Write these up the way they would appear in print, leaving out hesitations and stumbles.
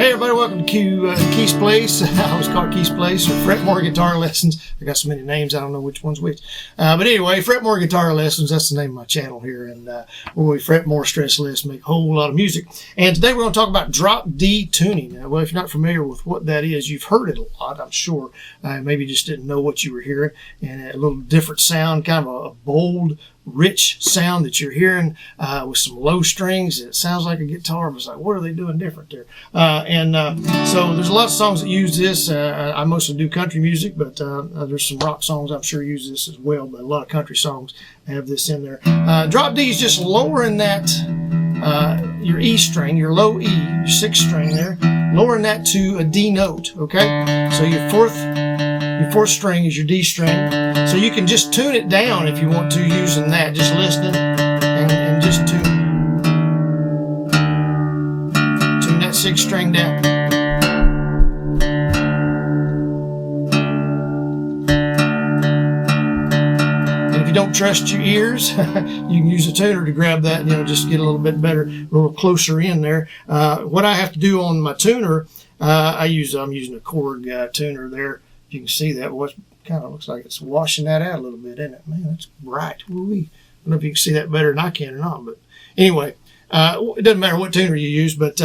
Hey everybody, welcome to Keith's Place. I always call it Keith's Place or Fretmore Guitar Lessons. I got so many names, I don't know which one's which. But anyway, Fretmore Guitar Lessons, that's the name of my channel here. And where we fret more, stress less, make a whole lot of music. And today we're going to talk about drop D tuning. Well, if you're not familiar with what that is, you've heard it a lot, I'm sure. Maybe you just didn't know what you were hearing. And a little different sound, kind of a bold, rich sound that you're hearing with some low strings. It sounds like a guitar, but it's like, what are they doing different there? So there's a lot of songs that use this. I mostly do country music, but there's some rock songs I'm sure use this as well, but a lot of country songs have this in there. Drop D is just lowering that, your E string, your low E, your sixth string there, lowering that to a D note, okay? So your fourth string is your D string. So you can just tune it down if you want to using that, just listening and just tune that sixth string down. And if you don't trust your ears, you can use a tuner to grab that, just get a little bit better, a little closer in there. What I have to do on my tuner, I'm using a Chord tuner there. You can see that what kind of looks like it's washing that out a little bit, isn't it? Man, that's bright. Woo-wee. I don't know if you can see that better than I can or not, but anyway, it doesn't matter what tuner you use, but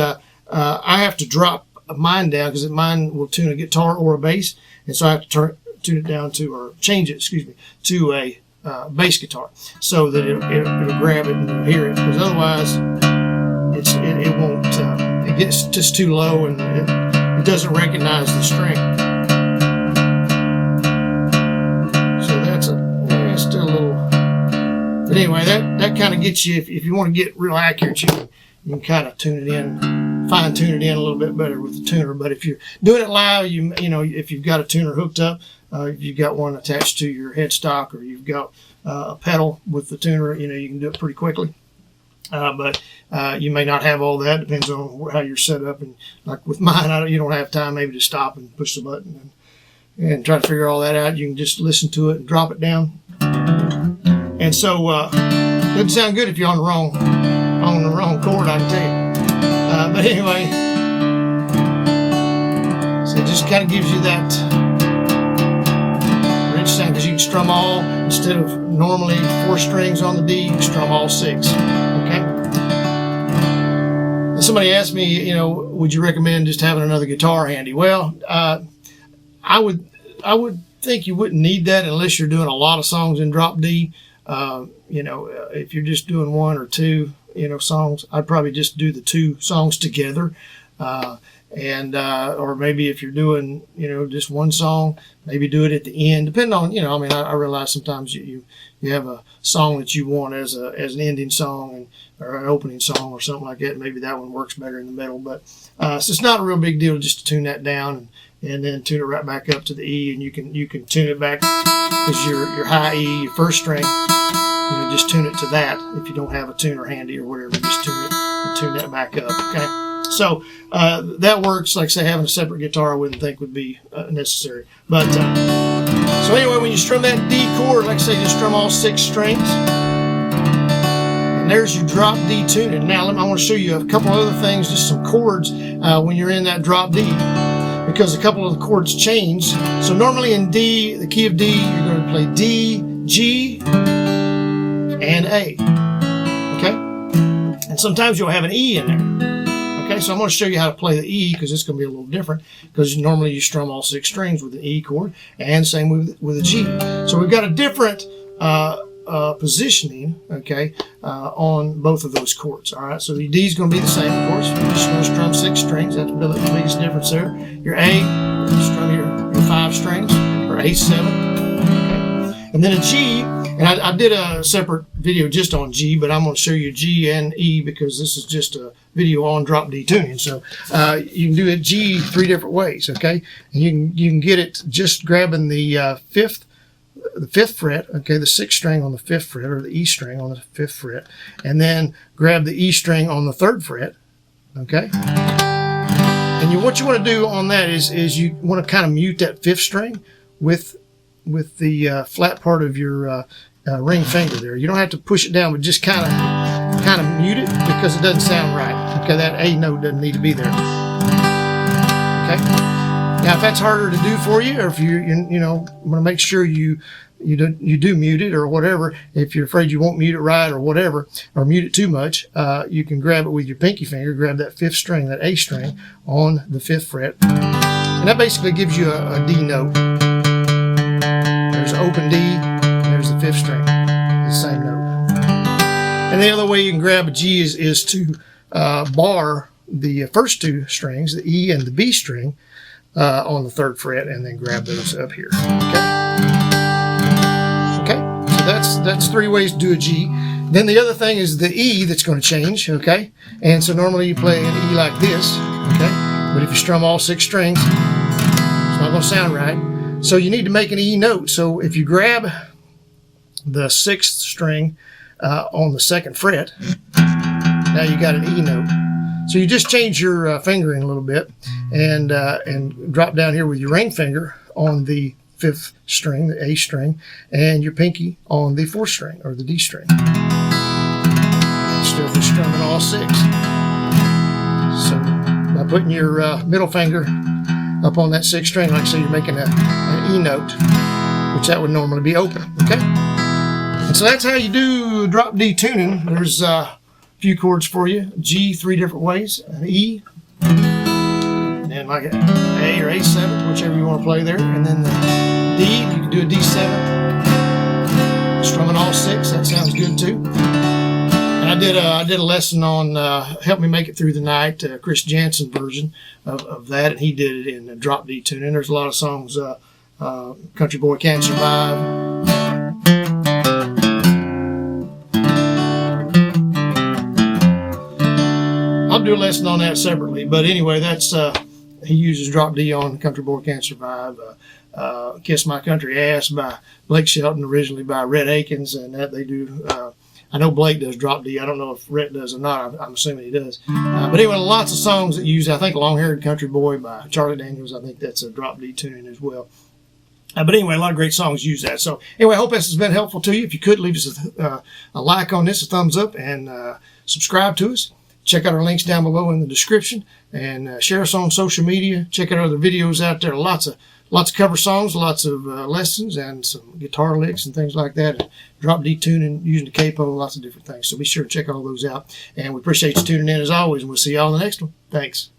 I have to drop mine down because mine will tune a guitar or a bass, and so I have to tune it down change it, to a bass guitar so that it'll grab it and hear it, because otherwise it won't, it gets just too low and it doesn't recognize the string. Still a little, but anyway, that kind of gets you, if you want to get real accurate, you can kind of tune it in, fine tune it in a little bit better with the tuner. But if you're doing it live, if you've got a tuner hooked up, if you've got one attached to your headstock, or you've got a pedal with the tuner, you can do it pretty quickly. But you may not have all that. Depends on how you're set up. And like with mine, you don't have time maybe to stop and push the button and try to figure all that out. You can just listen to it and drop it down. And so it doesn't sound good if you're on the wrong chord, I can tell you. But anyway, so it just kind of gives you that rich sound, because you can strum all, instead of normally 4 strings on the D, you can strum all 6. Okay. And somebody asked me, would you recommend just having another guitar handy? Well, I would think you wouldn't need that unless you're doing a lot of songs in drop D. If you're just doing 1 or 2, songs, I'd probably just do the 2 songs together. Or maybe if you're doing, just 1 song, maybe do it at the end, depending on, I realize sometimes you have a song that you want as an ending song or an opening song or something like that. Maybe that one works better in the middle, but, so it's not a real big deal just to tune that down and then tune it right back up to the E, and you can tune it back, because your high E, your first string, just tune it to that. If you don't have a tuner handy or whatever, just tune it and tune that back up. Okay, so that works. Like I say, having a separate guitar, I wouldn't think would be necessary. But so anyway, when you strum that D chord, like I say, just strum all 6 strings, and there's your drop D tuning. Now I want to show you a couple other things, just some chords when you're in that drop D, because a couple of the chords change. So normally in D, the key of D, you're going to play D, G, and A. Okay? And sometimes you'll have an E in there. Okay, so I'm going to show you how to play the E, because it's going to be a little different, because normally you strum all 6 strings with an E chord, and same with a G. So we've got a different positioning, okay, on both of those chords. All right, so the D is going to be the same, of course. You're just going to strum 6 strings. That's the biggest difference there. Your A, you strum your 5 strings, or A7. Okay. And then a G, and I did a separate video just on G, but I'm going to show you G and E, because this is just a video on drop D tuning. So you can do a G 3 different ways, okay? And you can get it just grabbing the fifth fret, okay, the 6th string on the 5th fret, or the E string on the 5th fret, and then grab the E string on the 3rd fret, okay? And what you want to do on that is you want to kind of mute that 5th string with the flat part of your ring finger there. You don't have to push it down, but just kind of mute it, because it doesn't sound right. Okay, that A note doesn't need to be there. Okay. Now, if that's harder to do for you, or if you want to make sure you do mute it or whatever, if you're afraid you won't mute it right or whatever, or mute it too much, you can grab it with your pinky finger, grab that 5th string, that A string, on the 5th fret. And that basically gives you a D note. There's an open D, and there's the 5th string, the same note. And the other way you can grab a G is to bar the first 2 strings, the E and the B string, on the 3rd fret, and then grab those up here. Okay, so that's 3 ways to do a G. Then the other thing is the E that's going to change. Okay, and so normally you play an E like this. Okay, but if you strum all 6 strings, it's not going to sound right. So you need to make an E note. So if you grab the 6th string on the 2nd fret, now you got an E note. So you just change your fingering a little bit, and drop down here with your ring finger on the 5th string, the A string, and your pinky on the 4th string, or the D string. Still just strumming all 6. So by putting your middle finger up on that 6th string, like I say, you're making an E note, which that would normally be open. Okay, and so that's how you do drop D tuning. There's few chords for you. G 3 different ways, an E, and then like an A or A7, whichever you want to play there, and then the D, you can do a D7, strumming all 6. That sounds good too. And I did a lesson on Help Me Make It Through the Night, Chris Jansen version of that, and he did it in drop D tuning. There's a lot of songs, Country Boy Can't Survive. I'll do a lesson on that separately, but anyway, that's he uses drop D on Country Boy Can't Survive. Kiss My Country Ass by Blake Shelton, originally by Rhett Akins, and that they do. I know Blake does drop D. I don't know if Rhett does or not. I'm assuming he does. But anyway, lots of songs that use, I think, Long Haired Country Boy by Charlie Daniels. I think that's a drop D tuning as well. But anyway, a lot of great songs use that. So anyway, I hope this has been helpful to you. If you could, leave us a like on this, a thumbs up, and subscribe to us. Check out our links down below in the description, and share us on social media. Check out other videos out there. Lots of cover songs, lots of lessons, and some guitar licks and things like that. And drop D tuning using the capo, lots of different things. So be sure to check all those out. And we appreciate you tuning in as always, and we'll see y'all in the next one. Thanks.